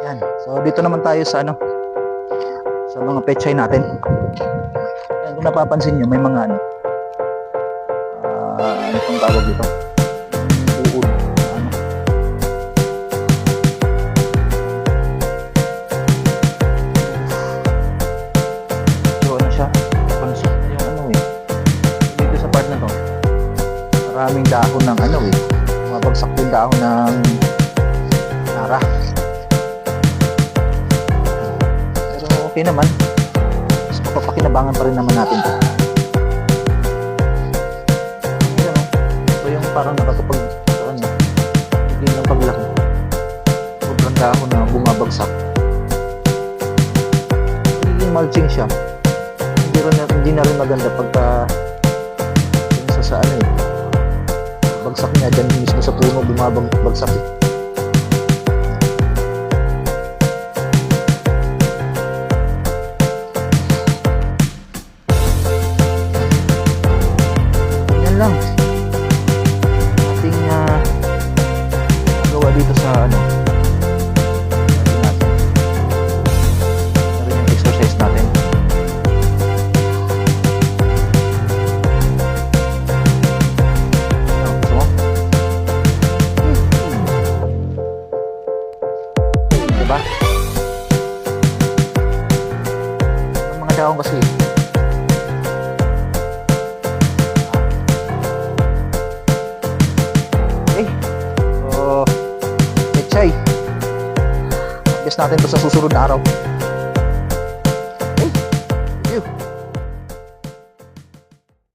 Yan. So dito naman tayo sa sa mga pechay natin. Yan, kung napapansin nyo, may mga ano pang tawag dito? Uod. So ano siya? Konsep na yung dito sa part na to. Maraming dahon ng mabagsak yung dahon ng nara. Pero okay naman. Mas mapapakinabangan pa rin naman natin to. Ayan, ito yung parang hindi lang paglaki. Sobrang dahon na bumabagsak. Hindi mulching siya. Hindi na rin maganda pagka sa bagsak niya dyan mismo sa puno bumabagsak. Yan lang ating nagawa dito sa natin. Rin yung exercise natin. Diba? Ang mga dahon kasi okay. So pechay, adjust natin to sa susunod na araw.